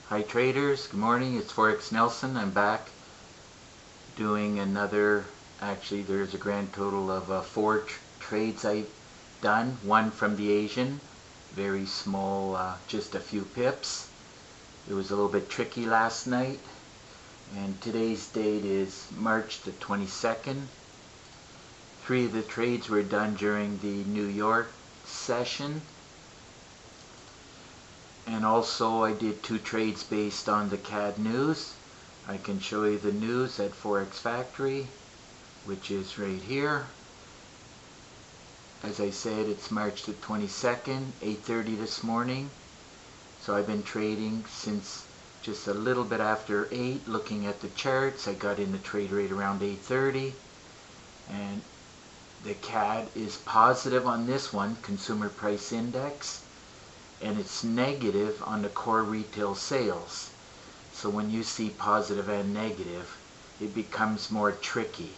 Hi traders, good morning. It's Forex Nelson. I'm back doing another, actually there's a grand total of 4 trades I've done. One from the Asian, very small, just a few pips. It was a little bit tricky last night, and today's date is March the 22nd. 3 of the trades were done during the New York session. And also I did 2 trades based on the CAD news. I can show you the news at Forex Factory, which is right here. As I said, it's March the 22nd, 8:30 this morning. So I've been trading since just a little bit after 8, looking at the charts. I got in the trade rate around 8:30, and the CAD is positive on this one, Consumer Price Index, and it's negative on the core retail sales. So when you see positive and negative, it becomes more tricky,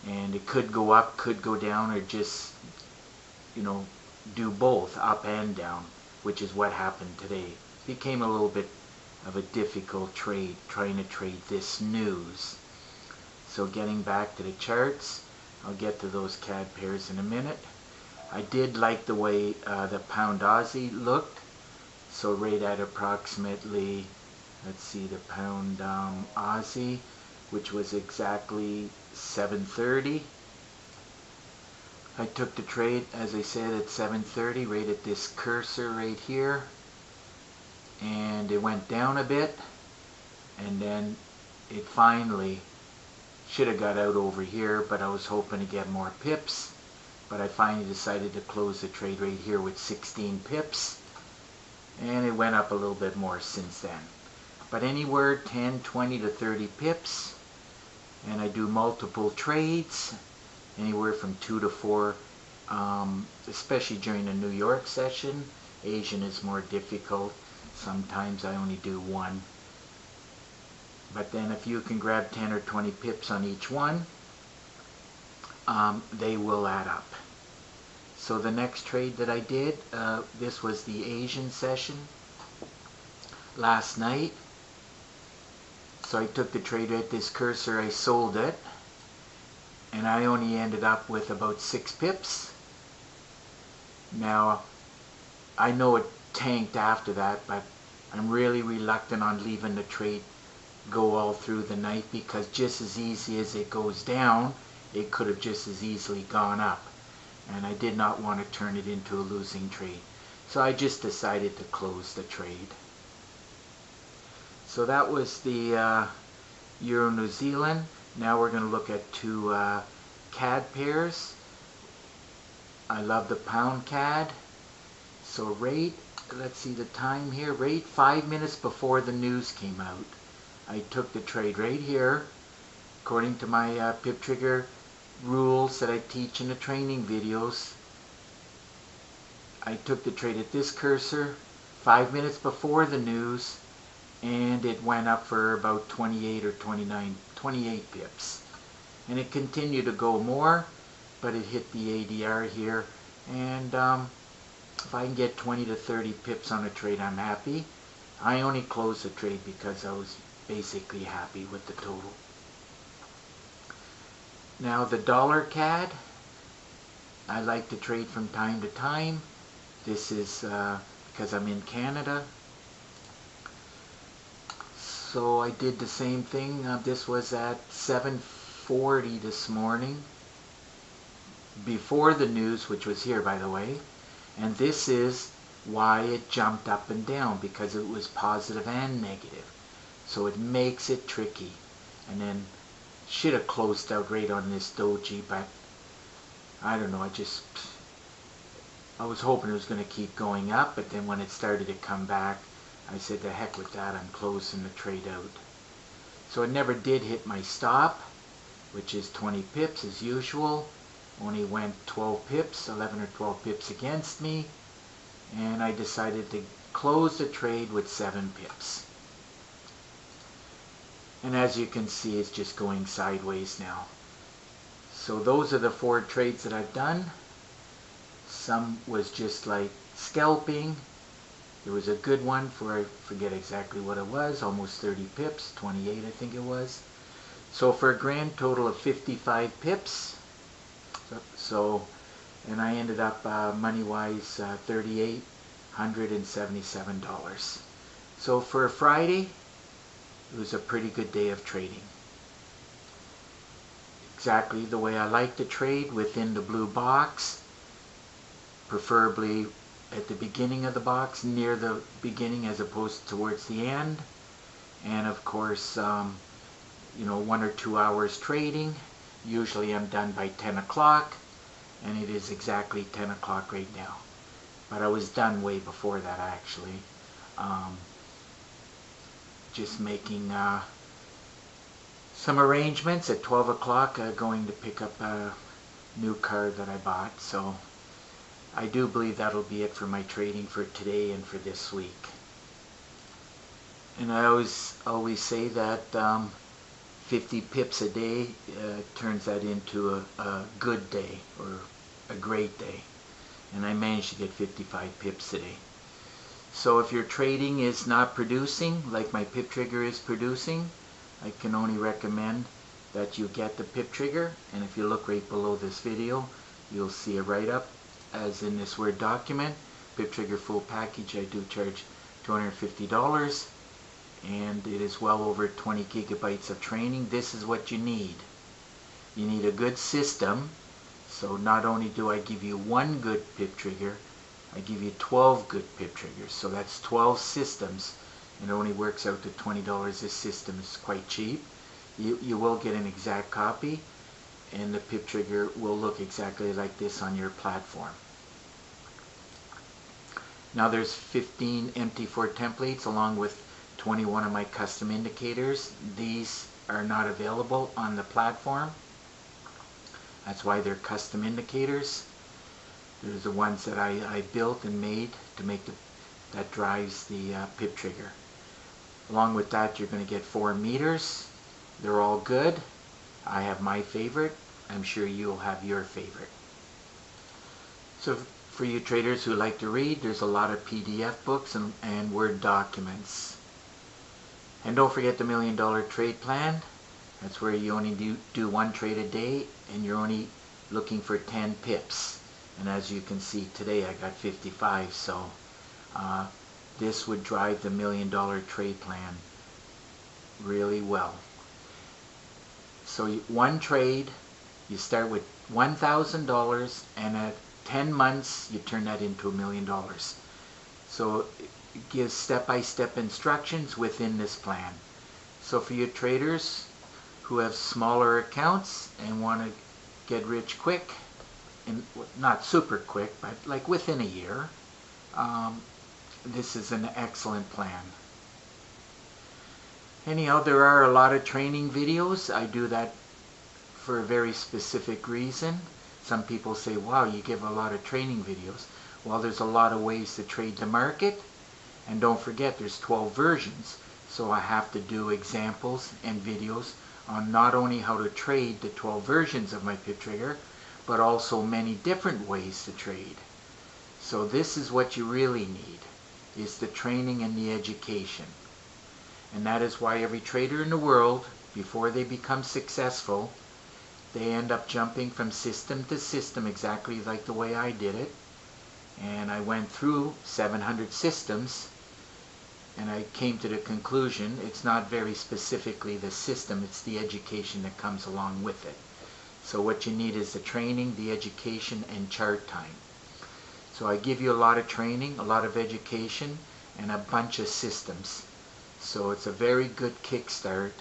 and it could go up, could go down, or just, do both, up and down, which is what happened today. It became a little bit of a difficult trade, trying to trade this news. So getting back to the charts, I'll get to those CAD pairs in a minute. I did like the way the pound Aussie looked. So right at approximately, let's see, the pound Aussie, which was exactly 7:30. I took the trade, as I said, at 7:30, right at this cursor right here. And it went down a bit, and then it finally should have got out over here, but I was hoping to get more pips. But I finally decided to close the trade right here with 16 pips, and it went up a little bit more since then. But anywhere 10, 20 to 30 pips, and I do multiple trades, anywhere from 2 to 4, especially during the New York session. Asian is more difficult. Sometimes I only do 1. But then if you can grab 10 or 20 pips on each one, they will add up. So the next trade that I did, this was the Asian session last night. So I took the trade at this cursor, I sold it, and I only ended up with about 6 pips. Now, I know it tanked after that, but I'm really reluctant on leaving the trade go all through the night, because just as easy as it goes down, it could have just as easily gone up, and I did not want to turn it into a losing trade. So I just decided to close the trade. So that was the Euro New Zealand. Now we're going to look at 2 CAD pairs. I love the pound CAD. So rate, let's see the time here, rate 5 minutes before the news came out. I took the trade right here, according to my PIP trigger rules that I teach in the training videos. I took the trade at this cursor 5 minutes before the news, and it went up for about 28 or 28 pips. And it continued to go more, but it hit the ADR here, and if I can get 20 to 30 pips on a trade, I'm happy. I only closed the trade because I was basically happy with the total. Now the dollar CAD, I like to trade from time to time. This is because I'm in Canada. So I did the same thing. This was at 7:40 this morning, before the news, which was here, by the way. And this is why it jumped up and down, because it was positive and negative. So it makes it tricky. And then should have closed out right on this doji, but I don't know, I was hoping it was going to keep going up, but then when it started to come back, I said, the heck with that, I'm closing the trade out. So it never did hit my stop, which is 20 pips as usual. Only went 12 pips, 11 or 12 pips against me, and I decided to close the trade with 7 pips. And as you can see, it's just going sideways now. So those are the 4 trades that I've done. Some was just like scalping, There was a good one for, I forget exactly what it was, almost 30 pips, 28 I think it was. So for a grand total of 55 pips, and I ended up money-wise $3,877. So for a Friday, it was a pretty good day of trading. Exactly the way I like to trade, within the blue box, preferably at the beginning of the box, near the beginning as opposed to towards the end. And of course, 1 or 2 hours trading. Usually I'm done by 10 o'clock, and it is exactly 10 o'clock right now. But I was done way before that, actually. Just making some arrangements at 12 o'clock, going to pick up a new car that I bought. So I do believe that'll be it for my trading for today and for this week. And I always say that 50 pips a day turns that into a good day or a great day. And I managed to get 55 pips today. So if your trading is not producing like my pip trigger is producing, I can only recommend that you get the pip trigger. And if you look right below this video, you'll see a write-up as in this Word document. Pip trigger full package, I do charge $250, and it is well over 20 gigabytes of training. This is what you need. You need a good system. So not only do I give you one good pip trigger, I give you 12 good pip triggers. So that's 12 systems. It only works out to $20. This system is quite cheap. You will get an exact copy, and the pip trigger will look exactly like this on your platform. Now there's 15 MT4 templates along with 21 of my custom indicators. These are not available on the platform. That's why they're custom indicators. There's the ones that I built and made to make that drives the pip trigger. Along with that, you're going to get 4 meters. They're all good. I have my favorite. I'm sure you'll have your favorite. So for you traders who like to read, there's a lot of PDF books and Word documents. And don't forget the $1 Million Trade Plan. That's where you only do one trade a day, and you're only looking for 10 pips. And as you can see today, I got 55. So this would drive the $1 Million Trade Plan really well. So one trade, you start with $1,000, and at 10 months, you turn that into $1 million. So it gives step-by-step instructions within this plan. So for you traders who have smaller accounts and want to get rich quick, and not super quick, but like within a year, this is an excellent plan. Anyhow, there are a lot of training videos. I do that for a very specific reason. Some people say, wow, you give a lot of training videos. Well, there's a lot of ways to trade the market. And don't forget, there's 12 versions. So I have to do examples and videos on not only how to trade the 12 versions of my pip trigger, but also many different ways to trade. So this is what you really need, is the training and the education. And that is why every trader in the world, before they become successful, they end up jumping from system to system exactly like the way I did it. And I went through 700 systems, and I came to the conclusion it's not very specifically the system, it's the education that comes along with it. So what you need is the training, the education, and chart time. So I give you a lot of training, a lot of education, and a bunch of systems. So it's a very good kickstart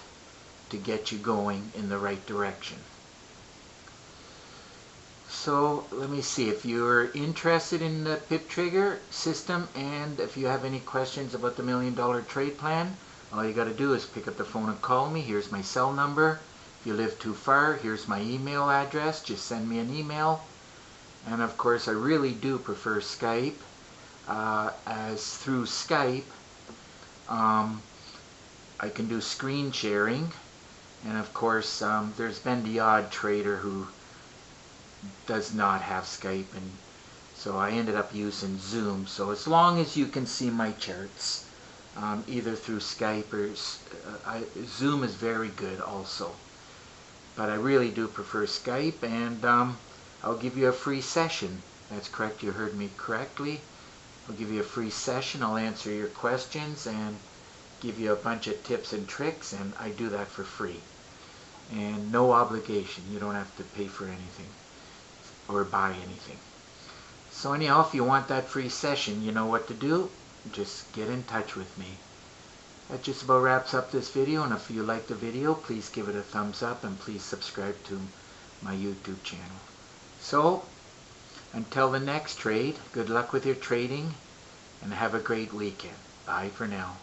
to get you going in the right direction. So let me see, if you're interested in the pip trigger system, and if you have any questions about the $1 Million Trade Plan, all you got to do is pick up the phone and call me. Here's my cell number. If you live too far, here's my email address. Just send me an email. And of course, I really do prefer Skype, as through Skype I can do screen sharing. And of course, there's been the odd trader who does not have Skype, and So I ended up using Zoom. So as long as you can see my charts, either through Skype or Zoom is very good also. But I really do prefer Skype, and I'll give you a free session. That's correct, you heard me correctly. I'll give you a free session. I'll answer your questions and give you a bunch of tips and tricks, and I do that for free. And no obligation. You don't have to pay for anything or buy anything. So anyhow, if you want that free session, you know what to do. Just get in touch with me. That just about wraps up this video, and if you like the video, please give it a thumbs up and please subscribe to my YouTube channel. So, until the next trade, good luck with your trading and have a great weekend. Bye for now.